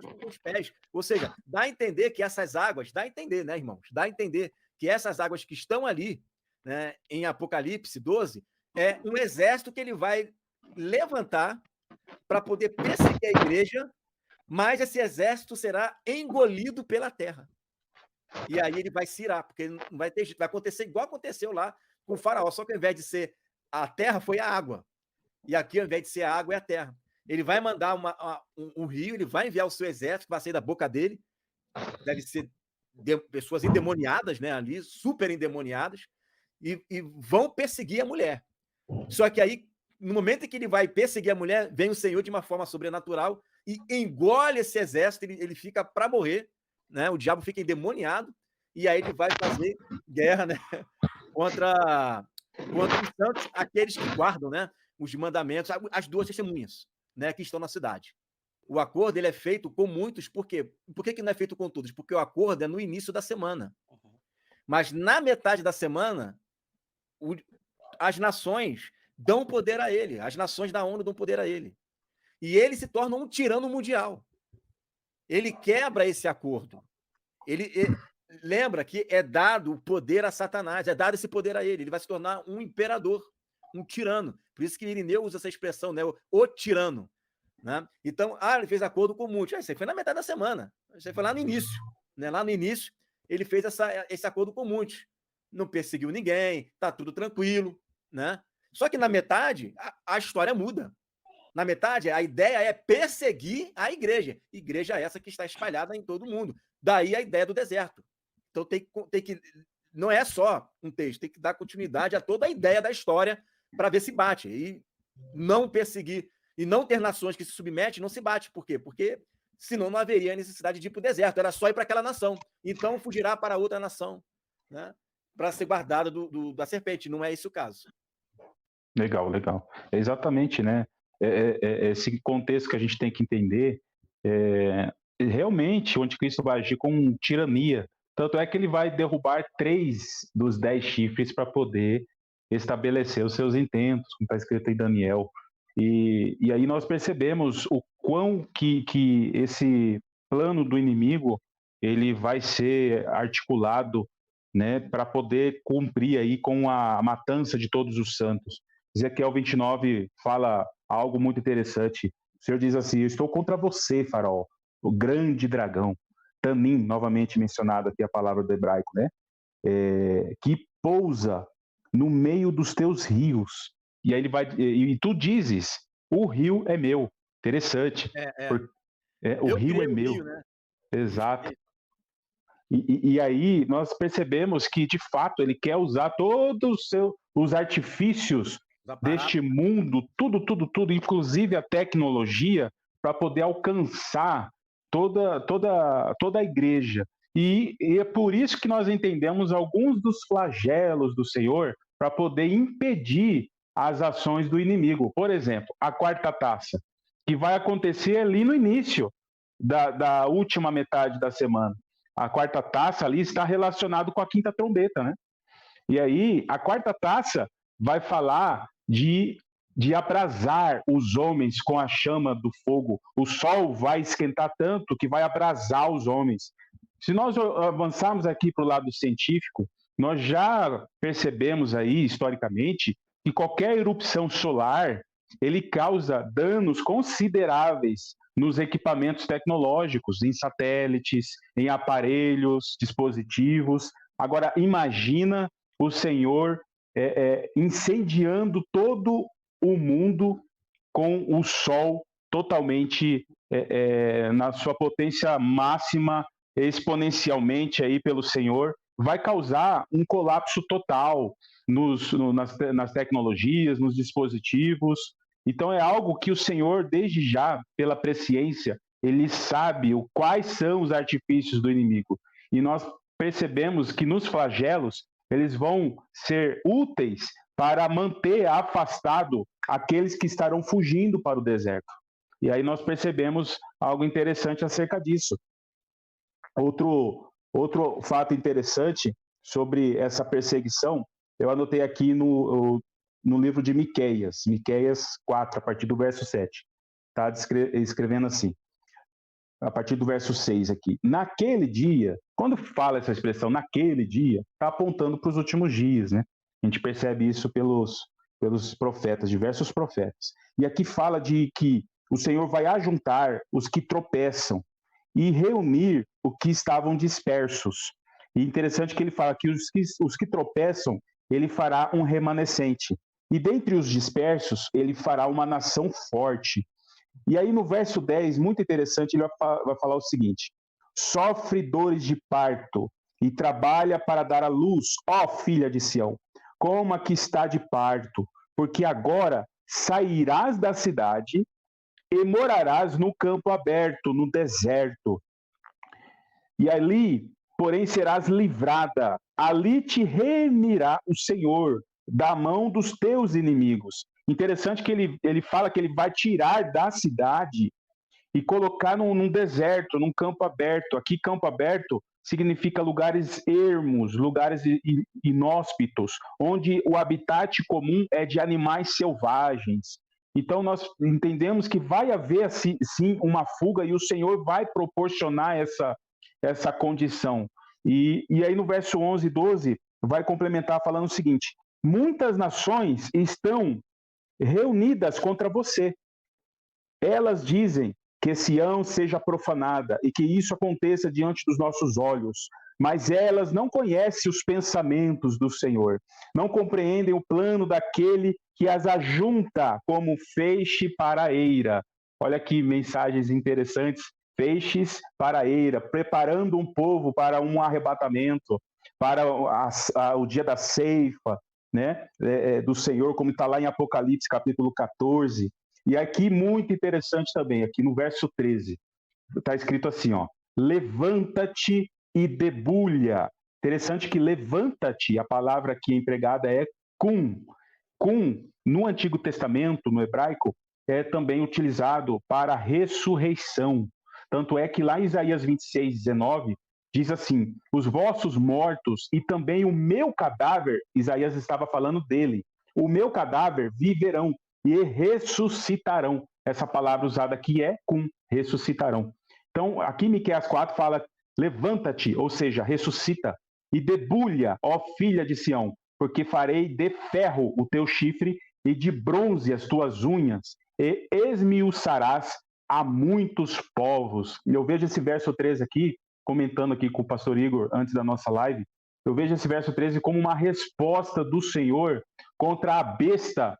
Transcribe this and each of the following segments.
águas com os pés. Ou seja, dá a entender que essas águas, dá a entender, né, irmãos? Dá a entender que essas águas que estão ali, né, em Apocalipse 12, é um exército que ele vai levantar para poder perseguir a igreja, mas esse exército será engolido pela terra. E aí ele vai se irar, porque não vai ter jeito, vai acontecer igual aconteceu lá com o faraó, só que ao invés de ser a terra, foi a água. E aqui, ao invés de ser a água, é a terra. Ele vai mandar um rio, ele vai enviar o seu exército, que vai sair da boca dele, deve ser pessoas endemoniadas, né, ali, super endemoniadas, e vão perseguir a mulher. Só que aí, no momento em que ele vai perseguir a mulher, vem o Senhor de uma forma sobrenatural e engole esse exército, ele fica para morrer, né? O diabo fica endemoniado, e aí ele vai fazer guerra, né? contra, contra os santos, aqueles que guardam, né? Os mandamentos, as duas testemunhas, né? Que estão na cidade. O acordo ele é feito com muitos, por quê? Por que não é feito com todos? Porque o acordo é no início da semana. Mas na metade da semana, as nações dão poder a ele, as nações da ONU dão poder a ele. E ele se torna um tirano mundial. Ele quebra esse acordo. Ele lembra que é dado o poder a Satanás, é dado esse poder a ele. Ele vai se tornar um imperador, um tirano. Por isso que Irineu usa essa expressão, né? O tirano. Né? Então, ele fez acordo com muitos. Isso aí foi na metade da semana. Isso aí foi lá no início. Né? Lá no início, ele fez esse acordo com muitos. Não perseguiu ninguém, tá tudo tranquilo. Né? Só que na metade, a história muda. Na metade, a ideia é perseguir a igreja. Igreja essa que está espalhada em todo mundo. Daí a ideia do deserto. Então tem que não é só um texto, tem que dar continuidade a toda a ideia da história para ver se bate. E não perseguir e não ter nações que se submetem, não se bate. Por quê? Porque senão não haveria necessidade de ir para o deserto, era só ir para aquela nação. Então fugirá para outra nação, né? Para ser guardada da serpente. Não é esse o caso. Legal, legal. É exatamente, né? Esse contexto que a gente tem que entender. Realmente, o anticristo vai agir com tirania. Tanto é que ele vai derrubar 3 dos 10 chifres para poder estabelecer os seus intentos, como está escrito em Daniel. E aí nós percebemos o quão que esse plano do inimigo ele vai ser articulado, né, para poder cumprir aí com a matança de todos os santos. Ezequiel 29 fala algo muito interessante. O Senhor diz assim: eu estou contra você, Faraó, o grande dragão, Tanim, novamente mencionado aqui a palavra do hebraico, né? Que pousa no meio dos teus rios. E aí ele vai, e tu dizes, o rio é meu. Interessante. O rio é meu. Rio, né? Exato. E aí nós percebemos que, de fato, ele quer usar todos os artifícios deste mundo, tudo, inclusive a tecnologia, para poder alcançar toda a igreja. E é por isso que nós entendemos alguns dos flagelos do Senhor para poder impedir as ações do inimigo. Por exemplo, a quarta taça, que vai acontecer ali no início da última metade da semana. A quarta taça ali está relacionado com a quinta trombeta, né? E aí, a quarta taça vai falar de abrasar os homens com a chama do fogo. O sol vai esquentar tanto que vai abrasar os homens. Se nós avançarmos aqui para o lado científico, nós já percebemos aí, historicamente, que qualquer erupção solar, ele causa danos consideráveis nos equipamentos tecnológicos, em satélites, em aparelhos, dispositivos. Agora, imagina o Senhor incendiando todo o mundo com o Sol totalmente na sua potência máxima, exponencialmente aí pelo Senhor, vai causar um colapso total nas tecnologias, nos dispositivos. Então é algo que o Senhor, desde já, pela presciência, ele sabe quais são os artifícios do inimigo. E nós percebemos que nos flagelos, eles vão ser úteis para manter afastado aqueles que estarão fugindo para o deserto. E aí nós percebemos algo interessante acerca disso. Outro fato interessante sobre essa perseguição, eu anotei aqui no livro de Miqueias 4, a partir do verso 7. Está escrevendo assim: a partir do verso 6 aqui. Naquele dia, quando fala essa expressão, naquele dia, está apontando para os últimos dias, né? A gente percebe isso pelos profetas, diversos profetas. E aqui fala de que o Senhor vai ajuntar os que tropeçam e reunir os que estavam dispersos. E interessante que ele fala que os que tropeçam, ele fará um remanescente. E dentre os dispersos, ele fará uma nação forte. E aí no verso 10, muito interessante, ele vai falar o seguinte: sofre dores de parto e trabalha para dar à luz, ó filha de Sião, como a que está de parto, porque agora sairás da cidade e morarás no campo aberto, no deserto. E ali, porém, serás livrada. Ali te remirá o Senhor da mão dos teus inimigos. Interessante que ele fala que ele vai tirar da cidade e colocar num deserto, num campo aberto. Aqui, campo aberto significa lugares ermos, lugares inóspitos, onde o habitat comum é de animais selvagens. Então, nós entendemos que vai haver, sim, uma fuga e o Senhor vai proporcionar essa condição. E aí, no verso 11 e 12, vai complementar falando o seguinte: muitas nações estão reunidas contra você. Elas dizem que Sião seja profanada e que isso aconteça diante dos nossos olhos, mas elas não conhecem os pensamentos do Senhor, não compreendem o plano daquele que as ajunta como feixe para a eira. Olha aqui mensagens interessantes: feixes para a eira, preparando um povo para um arrebatamento, para o dia da ceifa, né, do Senhor, como está lá em Apocalipse capítulo 14. E aqui, muito interessante também, aqui no verso 13, está escrito assim, ó: levanta-te e debulha. Interessante que levanta-te, a palavra aqui empregada é cum. Cum, no Antigo Testamento, no hebraico, é também utilizado para ressurreição. Tanto é que lá em Isaías 26:19, diz assim: os vossos mortos e também o meu cadáver, Isaías estava falando dele, o meu cadáver viverão e ressuscitarão. Essa palavra usada aqui é cum, ressuscitarão. Então, aqui Miqueias 4 fala: levanta-te, ou seja, ressuscita, e debulha, ó filha de Sião, porque farei de ferro o teu chifre e de bronze as tuas unhas, e esmiuçarás a muitos povos. E eu vejo esse verso 13 aqui, comentando aqui com o pastor Igor antes da nossa live, eu vejo esse verso 13 como uma resposta do Senhor contra a besta,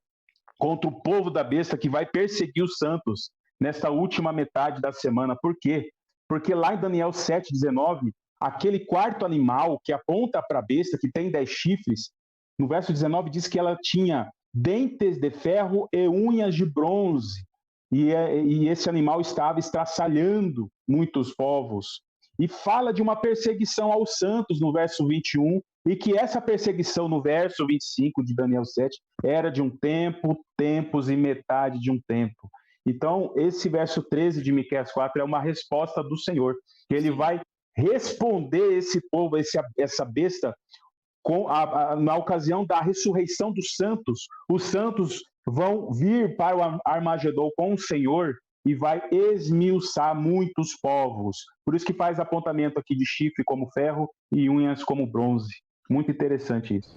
contra o povo da besta que vai perseguir os santos nesta última metade da semana. Por quê? Porque lá em Daniel 7:19, aquele quarto animal que aponta para a besta, que tem 10 chifres, no verso 19 diz que ela tinha dentes de ferro e unhas de bronze. E esse animal estava estraçalhando muitos povos. E fala de uma perseguição aos santos no verso 21, e que essa perseguição no verso 25 de Daniel 7 era de um tempo, tempos e metade de um tempo. Então, esse verso 13 de Miqueias 4 é uma resposta do Senhor, que ele vai responder esse povo, essa besta, na ocasião da ressurreição dos santos. Os santos vão vir para o Armagedon com o Senhor e vai esmiuçar muitos povos. Por isso que faz apontamento aqui de chifre como ferro e unhas como bronze. Muito interessante isso.